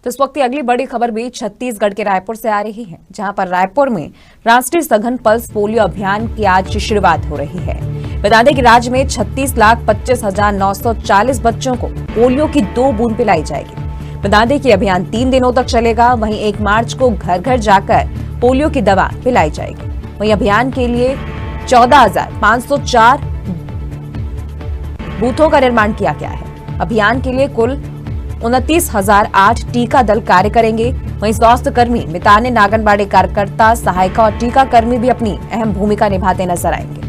तो इस वक्त की अगली बड़ी खबर भी छत्तीसगढ़ के रायपुर से आ रही है, जहां पर रायपुर में राष्ट्रीय सघन पल्स पोलियो अभियान की आज शुरुआत हो रही है। बता दें कि राज्य में 36,25,940 बच्चों को पोलियो की 2 बूंद पिलाई जाएगी। बता दें कि अभियान 3 दिनों तक चलेगा। वहीं 1 मार्च को घर घर जाकर पोलियो की दवा पिलाई जाएगी। वहीं अभियान के लिए 14,504 बूथों का निर्माण किया गया है। अभियान के लिए कुल 29,008 टीका दल कार्य करेंगे। वहीं स्वास्थ्य कर्मी, मितानिन, आंगनबाड़ी कार्यकर्ता, सहायिका और टीका कर्मी भी अपनी अहम भूमिका निभाते नजर आएंगे।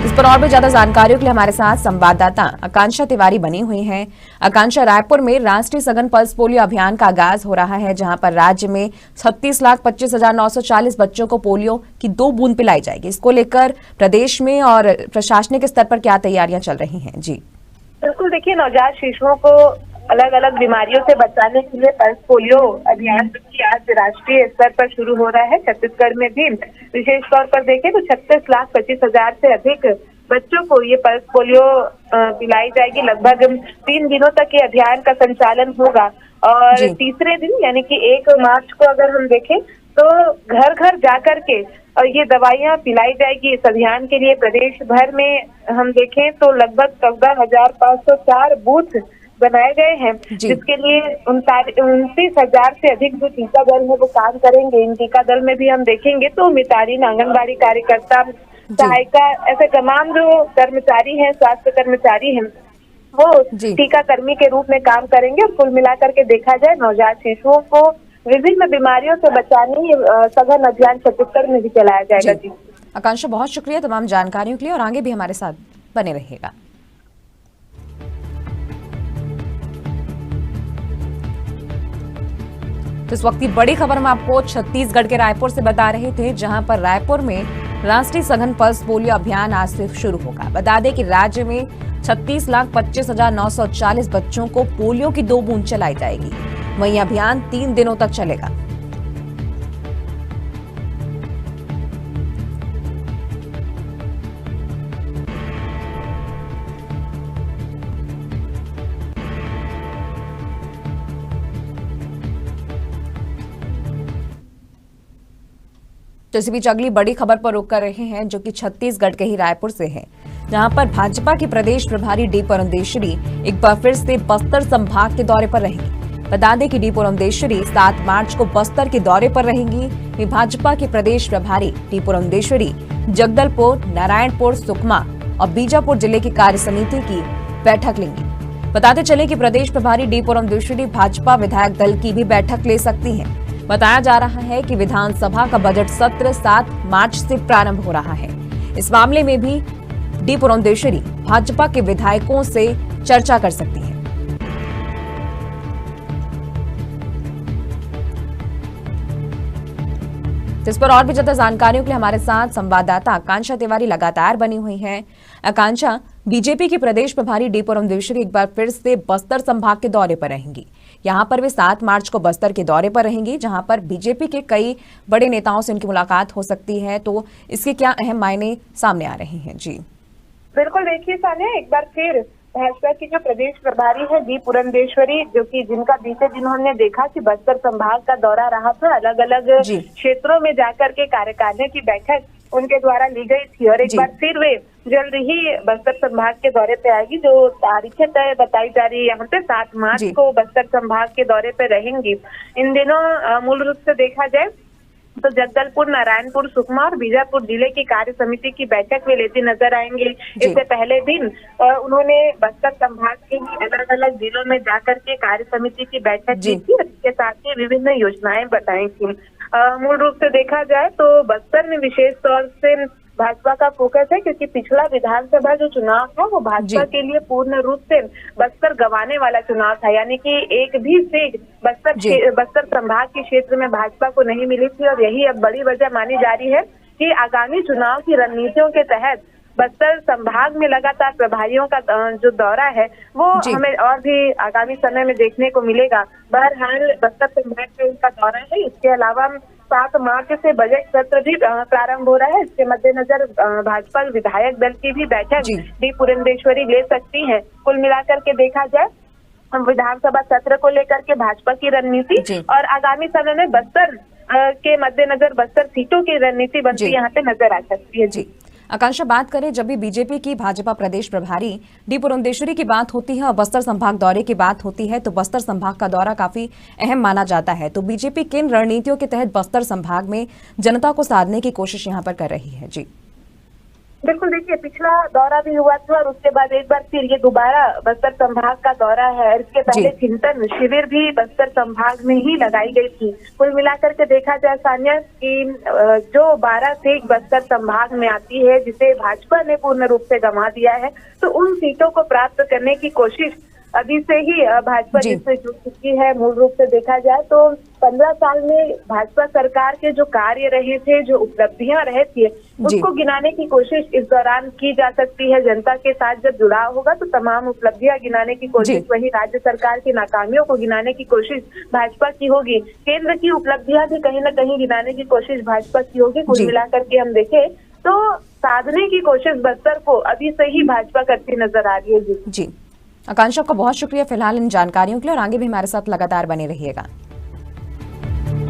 इस पर और भी ज्यादा जानकारियों के लिए हमारे साथ संवाददाता आकांक्षा तिवारी बनी हुई हैं। आकांक्षा, रायपुर में राष्ट्रीय सघन पल्स पोलियो अभियान का आगाज हो रहा है, जहां पर राज्य में 36,25,940 बच्चों को पोलियो की 2 बूंद पिलाई जाएगी। इसको लेकर प्रदेश में और प्रशासनिक स्तर पर क्या तैयारियां चल रही हैं? जी बिल्कुल, देखिए, नवजात शिशुओं को अलग अलग बीमारियों से बचाने के लिए पल्स पोलियो अभियान की आज राष्ट्रीय स्तर पर शुरू हो रहा है। छत्तीसगढ़ में भी विशेष तौर पर देखें तो 36,25,000 से अधिक बच्चों को ये पल्स पोलियो पिलाई जाएगी। लगभग 3 दिनों तक ये अभियान का संचालन होगा और तीसरे दिन यानी कि 1 मार्च को अगर हम देखें तो घर घर जाकर के और ये दवाइयां पिलाई जाएगी। इस अभियान के लिए प्रदेश भर में हम देखें तो लगभग 14,504 बूथ बनाए गए हैं, जिसके लिए 29,000 से अधिक जो टीका दल है वो काम करेंगे। इन टीका दल में भी हम देखेंगे तो मितानिन, आंगनबाड़ी कार्यकर्ता, सहायिका, ऐसे तमाम जो कर्मचारी हैं, स्वास्थ्य कर्मचारी हैं, वो टीका कर्मी के रूप में काम करेंगे। और कुल मिलाकर के देखा जाए नवजात शिशुओं को विभिन्न बीमारियों से बचाने सघन अभियान छत्तीसगढ़ में भी चलाया जाएगा। जी आकांक्षा, बहुत शुक्रिया तमाम जानकारियों के लिए और आगे भी हमारे साथ बने रहिएगा। तो इस वक्त की बड़ी खबर हम आपको छत्तीसगढ़ के रायपुर से बता रहे थे, जहां पर रायपुर में राष्ट्रीय सघन पल्स पोलियो अभियान आज से शुरू होगा। बता दें कि राज्य में 36,25,940 बच्चों को पोलियो की 2 बूंद चलाई जाएगी। वहीं अभियान 3 दिनों तक चलेगा। तो इसी बीच अगली बड़ी खबर पर रुक कर रहे हैं, जो कि छत्तीसगढ़ के ही रायपुर से है, जहां पर भाजपा की प्रदेश प्रभारी डी पुरंदेश्वरी एक बार फिर से बस्तर संभाग के दौरे पर रहेंगी। बता दें कि डी पुरंदेश्वरी 7 मार्च को बस्तर के दौरे पर रहेंगी। भाजपा के प्रदेश प्रभारी डी पुरंदेश्वरी जगदलपुर, नारायणपुर, सुकमा और बीजापुर जिले की कार्य समिति की बैठक लेंगी। बताते चले कि प्रदेश प्रभारी डी पुरंदेश्वरी भाजपा विधायक दल की भी बैठक ले सकती हैं। बताया जा रहा है कि विधानसभा का बजट सत्र 7 मार्च से प्रारंभ हो रहा है। इस मामले में भी डी पुरंदेश्वरी भाजपा के विधायकों से चर्चा कर सकती हैं। इस पर और भी ज्यादा जानकारियों के लिए हमारे साथ संवाददाता आकांक्षा तिवारी लगातार बनी हुई हैं। आकांक्षा, बीजेपी की प्रदेश प्रभारी डी पुरंदेश्वरी एक बार फिर से बस्तर संभाग के दौरे पर रहेंगी। यहां पर वे 7 मार्च को बस्तर के दौरे पर रहेंगी, जहां पर बीजेपी के कई बड़े नेताओं से उनकी मुलाकात हो सकती है। तो इसके क्या अहम मायने सामने आ रहे हैं? जी बिल्कुल, देखिए सानिया, एक बार फिर भाजपा की जो प्रदेश प्रभारी है डी पुरंदेश्वरी, जो कि जिनका बीते दिनों हमने देखा कि बस्तर संभाग का दौरा रहा था, अलग अलग क्षेत्रों में जाकर के कार्यकारिणी की बैठक उनके द्वारा ली गई थी और एक बार फिर वे जल्द ही बस्तर संभाग के दौरे पे आएगी। जो तारीखें तय बताई जा रही है यहाँ पे 7 मार्च को बस्तर संभाग के दौरे पे रहेंगी। इन दिनों मूल रूप से देखा जाए तो जगदलपुर, नारायणपुर, सुकमा और बीजापुर जिले की कार्य समिति की बैठक में लेती नजर आएंगे। इससे पहले दिन उन्होंने बस्तर संभाग के अलग अलग जिलों में जाकर के कार्य समिति की बैठक की थी। इसके साथ ही विभिन्न योजनाएं बताई थी। मूल रूप से देखा जाए तो बस्तर में विशेष तौर से भाजपा का फोकस है, क्योंकि पिछला विधानसभा जो चुनाव था वो भाजपा के लिए पूर्ण रूप से बस्तर गंवाने वाला चुनाव था, यानी कि एक भी सीट बस्तर संभाग के क्षेत्र में भाजपा को नहीं मिली थी। और यही अब बड़ी वजह मानी जा रही है कि आगामी चुनाव की रणनीतियों के तहत बस्तर संभाग में लगातार प्रभारियों का जो दौरा है वो हमें और भी आगामी समय में देखने को मिलेगा। बहरहाल बस्तर संभाग का उनका दौरा है। इसके अलावा 7 मार्च से बजट सत्र भी प्रारंभ हो रहा है। इसके मद्देनजर भाजपा विधायक दल की भी बैठक डी पुरंदेश्वरी ले सकती है। कुल मिलाकर के देखा जाए विधानसभा सत्र को लेकर के भाजपा की रणनीति और आगामी समय में बस्तर के मद्देनजर बस्तर सीटों की रणनीति बनती यहाँ पे नजर आ सकती है। जी आकांक्षा, बात करें जब भी बीजेपी की भाजपा प्रदेश प्रभारी डी पुरंदेश्वरी की बात होती है और बस्तर संभाग दौरे की बात होती है तो बस्तर संभाग का दौरा काफी अहम माना जाता है। तो बीजेपी किन रणनीतियों के तहत बस्तर संभाग में जनता को साधने की कोशिश यहाँ पर कर रही है? जी बिल्कुल, देखिए पिछला दौरा भी हुआ था और उसके बाद एक बार फिर ये दोबारा बस्तर संभाग का दौरा है। इसके पहले चिंतन शिविर भी बस्तर संभाग में ही लगाई गई थी। कुल मिलाकर के देखा जाए सान्या कि जो 12 सीट बस्तर संभाग में आती है जिसे भाजपा ने पूर्ण रूप से गंवा दिया है, तो उन सीटों को प्राप्त करने की कोशिश अभी से ही भाजपा जिससे जुट चुकी है। मूल रूप से देखा जाए तो 15 साल में भाजपा सरकार के जो कार्य रहे थे, जो उपलब्धियां रहे थे, उसको गिनाने की कोशिश इस दौरान की जा सकती है। जनता के साथ जब जुड़ाव होगा तो तमाम उपलब्धियां गिनाने की कोशिश, वही राज्य सरकार की नाकामियों को गिनाने की कोशिश भाजपा की होगी। केंद्र की उपलब्धियां भी कहीं न कहीं गिनाने की कोशिश भाजपा की होगी। कुल मिलाकर के हम देखें तो साधने की कोशिश बस्तर को अभी से ही भाजपा करती नजर आ रही है। जी आकांक्षा, आपका बहुत शुक्रिया फिलहाल इन जानकारियों के लिए और आगे भी हमारे साथ लगातार बने रहिएगा।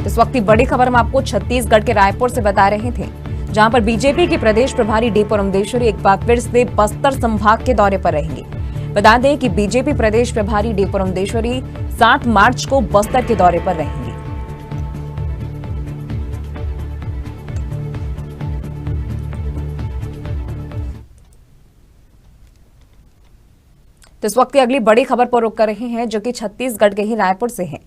इस वक्त की बड़ी खबर हम आपको छत्तीसगढ़ के रायपुर से बता रहे थे, जहां पर बीजेपी की प्रदेश प्रभारी डी पुरंदेश्वरी एक बार फिर से बस्तर संभाग के दौरे पर रहेंगी। बता दें कि बीजेपी प्रदेश प्रभारी डी पुरंदेश्वरी 7 मार्च को बस्तर के दौरे पर रहेंगी। तो इस वक्त की अगली बड़ी खबर पर रुक कर रहे हैं, जो कि छत्तीसगढ़ के ही रायपुर से है,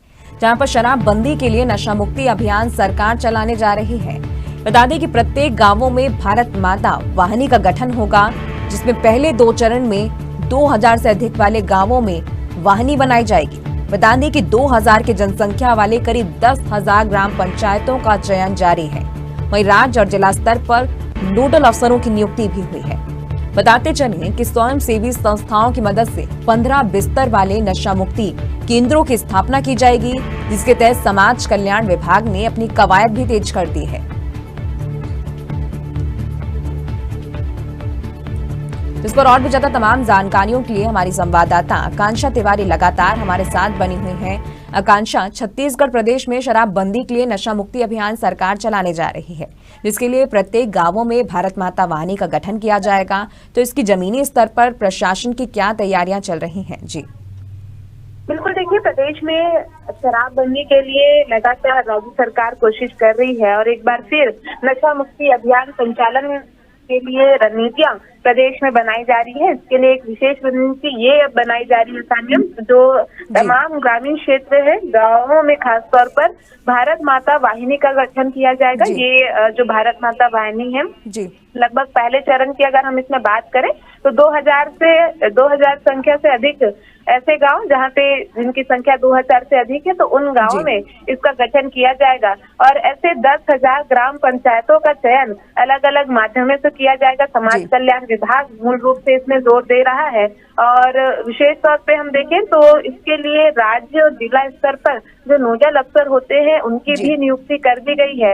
जहां पर शराबबंदी के लिए नशा मुक्ति अभियान सरकार चलाने जा रही है। बता दें कि प्रत्येक गांवों में भारत माता वाहिनी का गठन होगा, जिसमें पहले 2 चरण में 2000 से अधिक वाले गांवों में वाहिनी बनाई जाएगी। बता दें कि 2000 की जनसंख्या वाले करीब 10,000 ग्राम पंचायतों का चयन जारी है। वहीं राज्य और जिला स्तर पर नोडल अफसरों की नियुक्ति भी हुई है। बताते चलें कि स्वयं सेवी संस्थाओं की मदद से 15 बिस्तर वाले नशा मुक्ति केंद्रों की स्थापना की जाएगी, जिसके तहत समाज कल्याण विभाग ने अपनी कवायद भी तेज कर दी है। इस पर और भी ज्यादा तमाम जानकारियों के लिए हमारी संवाददाता आकांक्षा तिवारी लगातार हमारे साथ बनी हुई हैं। आकांक्षा, छत्तीसगढ़ प्रदेश में शराबबंदी के लिए नशा मुक्ति अभियान सरकार चलाने जा रही है, जिसके लिए प्रत्येक गांवों में भारत माता वाहिनी का गठन किया जाएगा। तो इसकी जमीनी स्तर पर प्रशासन की क्या तैयारियां चल रही हैं? जी बिल्कुल, देखिए प्रदेश में शराबबंदी के लिए लगातार राज्य सरकार कोशिश कर रही है और एक बार फिर नशा मुक्ति अभियान संचालन के लिए रणनीतियां प्रदेश में बनाई जा रही है। इसके लिए एक विशेष रणनीति ये बनाई जा रही है सान्यम, जो तमाम ग्रामीण क्षेत्र है, गांवों में खास तौर पर भारत माता वाहिनी का गठन किया जाएगा। ये जो भारत माता वाहिनी है, लगभग पहले चरण की अगर हम इसमें बात करें तो 2000 संख्या से अधिक ऐसे गांव जहां पे जिनकी संख्या 2000 से अधिक है, तो उन गांवों में इसका गठन किया जाएगा और ऐसे 10,000 ग्राम पंचायतों का चयन अलग अलग माध्यमों से किया जाएगा। समाज कल्याण विभाग मूल रूप से इसमें जोर दे रहा है और विशेष तौर पे हम देखें तो इसके लिए राज्य और जिला स्तर पर जो नोडल अफसर होते हैं उनकी भी नियुक्ति कर दी गई है।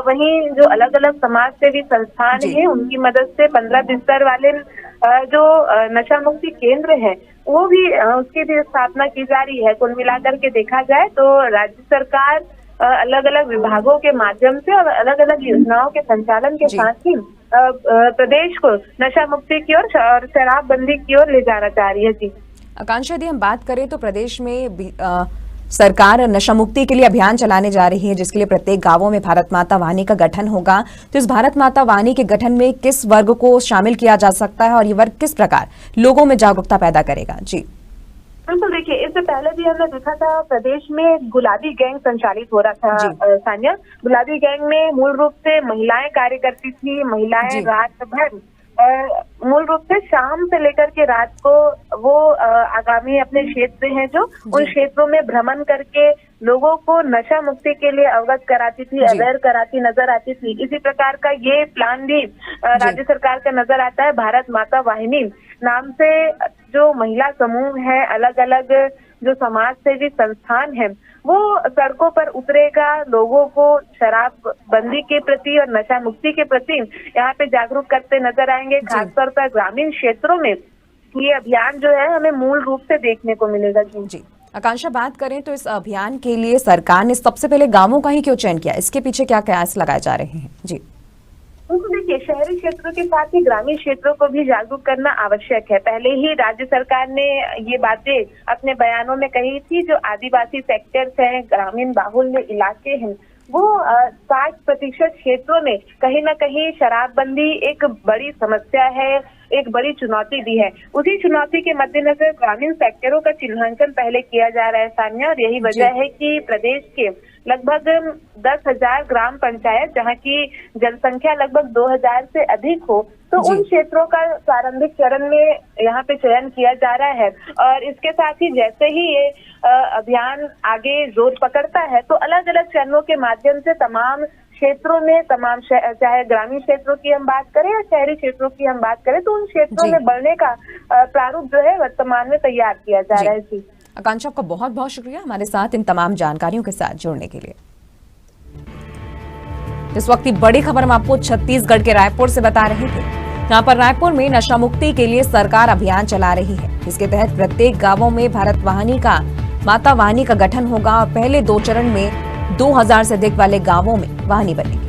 वहीं जो अलग अलग समाज सेवी संस्थान है उनकी मदद से 15 बिस्तर वाले जो नशा मुक्ति केंद्र है वो भी उसकी भी स्थापना की जा रही है। कुल मिलाकर के देखा जाए तो राज्य सरकार अलग अलग विभागों के माध्यम से और अलग अलग योजनाओं के संचालन के साथ ही प्रदेश को नशा मुक्ति की ओर और शराबबंदी की ओर ले जाना चाह रही है। जी आकांक्षा, यदि हम बात करें तो प्रदेश में सरकार नशा मुक्ति के लिए अभियान चलाने जा रही है, जिसके लिए प्रत्येक गांवों में भारत माता वाहिनी का गठन होगा। तो इस भारत माता वाहिनी के गठन में किस वर्ग को शामिल किया जा सकता है और ये वर्ग किस प्रकार लोगों में जागरूकता पैदा करेगा? जी बिल्कुल, देखिए इससे पहले भी हमने देखा था प्रदेश में गुलाबी गैंग संचालित हो रहा था सान्या। गुलाबी गैंग में मूल रूप से महिलाएं कार्य करती थी। महिलाएं रात भर मूल रूप से शाम से लेकर के रात को वो आगामी अपने क्षेत्र हैं जो उन क्षेत्रों में भ्रमण करके लोगों को नशा मुक्ति के लिए अवगत कराती थी, अवेयर कराती नजर आती थी। इसी प्रकार का ये प्लान भी राज्य सरकार का नजर आता है। भारत माता वाहिनी नाम से जो महिला समूह है, अलग अलग जो समाज सेवी संस्थान है वो सड़कों पर उतरेगा, लोगों को शराब बंदी के प्रति और नशा मुक्ति के प्रति यहाँ पे जागरूक करते नजर आएंगे। खासतौर पर ग्रामीण क्षेत्रों में ये अभियान जो है हमें मूल रूप से देखने को मिलेगा। जी आकांक्षा, बात करें तो इस अभियान के लिए सरकार ने सबसे पहले गांवों का ही क्यों चयन किया? इसके पीछे क्या कयास लगाए जा रहे हैं? जी देखिए, शहरी क्षेत्रों के साथ ही ग्रामीण क्षेत्रों को भी जागरूक करना आवश्यक है। पहले ही राज्य सरकार ने ये बातें अपने बयानों में कही थी। जो आदिवासी सेक्टर्स हैं, ग्रामीण बाहुल्य इलाके हैं, वो 60% क्षेत्रों में कहीं ना कहीं शराबबंदी एक बड़ी समस्या है, एक बड़ी चुनौती भी है। उसी चुनौती के मद्देनजर ग्रामीण सेक्टरों का चिन्हांकन पहले किया जा रहा है सान्या, और यही वजह है कि प्रदेश के लगभग 10,000 ग्राम पंचायत, जहां की जनसंख्या लगभग 2,000 से अधिक हो, तो उन क्षेत्रों का प्रारंभिक चरण में यहाँ पे चयन किया जा रहा है। और इसके साथ ही जैसे ही ये अभियान आगे जोर पकड़ता है, तो अलग अलग चरणों के माध्यम से तमाम क्षेत्रों में, चाहे ग्रामीण क्षेत्रों की हम बात करें या शहरी क्षेत्रों की हम बात करें, तो उन क्षेत्रों में बढ़ने का प्रारूप जो है वर्तमान में तैयार किया जा रहा है। जी आकांक्षा, आपका बहुत बहुत शुक्रिया हमारे साथ इन तमाम जानकारियों के साथ जुड़ने के लिए। इस वक्त की बड़ी खबर हम आपको छत्तीसगढ़ के रायपुर से बता रहे थे। यहाँ पर रायपुर में नशा मुक्ति के लिए सरकार अभियान चला रही है। इसके तहत प्रत्येक गांवों में भारत वाहिनी का माता वाहिनी का गठन होगा और पहले 2 चरण में 2000 से अधिक वाले गांवों में वाहिनी बनेगी।